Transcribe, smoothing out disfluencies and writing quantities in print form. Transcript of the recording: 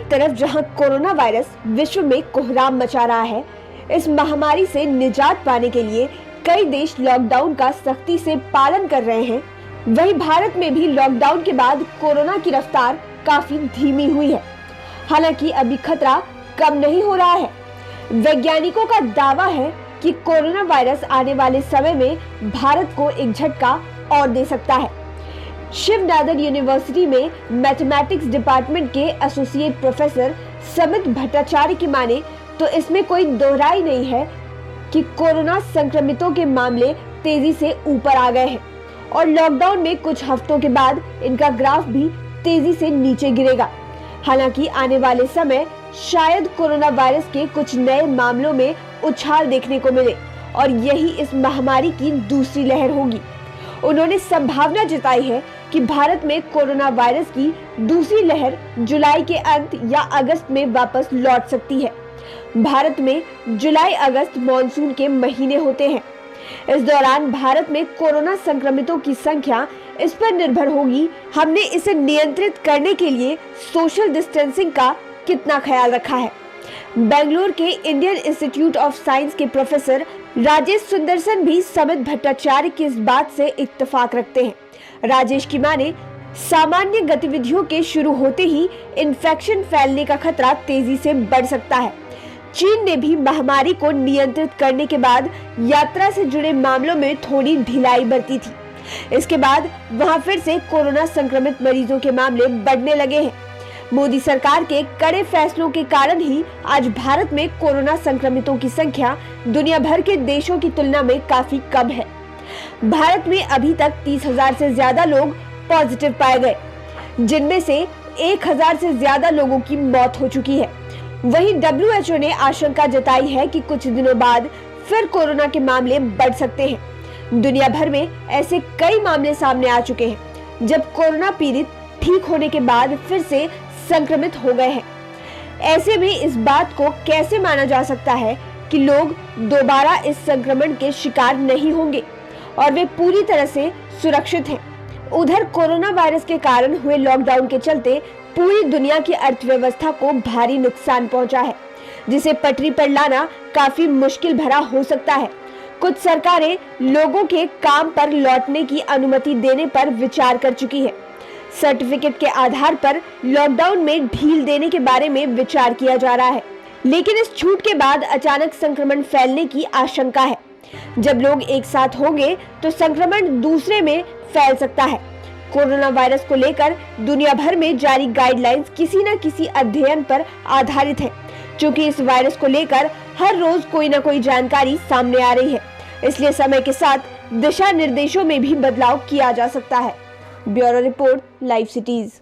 एक तरफ जहां कोरोना वायरस विश्व में कोहराम मचा रहा है, इस महामारी से निजात पाने के लिए कई देश लॉकडाउन का सख्ती से पालन कर रहे हैं। वहीं भारत में भी लॉकडाउन के बाद कोरोना की रफ्तार काफी धीमी हुई है। हालांकि अभी खतरा कम नहीं हो रहा है। वैज्ञानिकों का दावा है कि कोरोना वायरस आने वाले समय में भारत को एक झटका और दे सकता है। शिवनादर यूनिवर्सिटी में मैथमेटिक्स डिपार्टमेंट के एसोसिएट प्रोफेसर समित भट्टाचार्य की माने तो इसमें कोई दोहराई नहीं है कि कोरोना संक्रमितों के मामले तेजी से ऊपर आ गए हैं और लॉकडाउन में कुछ हफ्तों के बाद इनका ग्राफ भी तेजी से नीचे गिरेगा। हालांकि आने वाले समय शायद कोरोना वायरस के कुछ नए मामलों में उछाल देखने को मिले और यही इस महामारी की दूसरी लहर होगी। उन्होंने संभावना जताई है कि भारत में कोरोना वायरस की दूसरी लहर जुलाई के अंत या अगस्त में वापस लौट सकती है। भारत में जुलाई अगस्त मॉनसून के महीने होते हैं। इस दौरान भारत में कोरोना संक्रमितों की संख्या इस पर निर्भर होगी हमने इसे नियंत्रित करने के लिए सोशल डिस्टेंसिंग का कितना ख्याल रखा है। बेंगलुरु के इंडियन इंस्टीट्यूट ऑफ साइंस के प्रोफेसर राजेश सुंदरसन भी समित भट्टाचार्य की इस बात से इत्तेफाक रखते हैं। राजेश की माने सामान्य गतिविधियों के शुरू होते ही इन्फेक्शन फैलने का खतरा तेजी से बढ़ सकता है। चीन ने भी महामारी को नियंत्रित करने के बाद यात्रा से जुड़े मामलों में थोड़ी ढिलाई बरती थी। इसके बाद वहां फिर से कोरोना संक्रमित मरीजों के मामले बढ़ने लगे हैं। मोदी सरकार के कड़े फैसलों के कारण ही आज भारत में कोरोना संक्रमितों की संख्या दुनिया भर के देशों की तुलना में काफी कम है। भारत में अभी तक 30,000 से ज्यादा लोग पॉजिटिव पाए गए, जिनमें से 1,000 से ज्यादा लोगों की मौत हो चुकी है। वहीं WHO ने आशंका जताई है कि कुछ दिनों बाद फिर कोरोना के मामले बढ़ सकते हैं। दुनिया भर में ऐसे कई मामले सामने आ चुके हैं जब कोरोना पीड़ित ठीक होने के बाद फिर से संक्रमित हो गए हैं। ऐसे में इस बात को कैसे माना जा सकता है कि लोग दोबारा इस संक्रमण के शिकार नहीं होंगे और वे पूरी तरह से सुरक्षित हैं। उधर कोरोना वायरस के कारण हुए लॉकडाउन के चलते पूरी दुनिया की अर्थव्यवस्था को भारी नुकसान पहुंचा है, जिसे पटरी पर लाना काफी मुश्किल भरा हो सकता है। कुछ सरकारें लोगों के काम पर लौटने की अनुमति देने पर विचार कर चुकी है। सर्टिफिकेट के आधार पर लॉकडाउन में ढील देने के बारे में विचार किया जा रहा है, लेकिन इस छूट के बाद अचानक संक्रमण फैलने की आशंका है। जब लोग एक साथ होंगे तो संक्रमण दूसरे में फैल सकता है। कोरोना वायरस को लेकर दुनिया भर में जारी गाइडलाइंस किसी न किसी अध्ययन पर आधारित है, क्योंकि इस वायरस को लेकर हर रोज कोई न कोई जानकारी सामने आ रही है। इसलिए समय के साथ दिशा निर्देशों में भी बदलाव किया जा सकता है। Bureau report, live cities.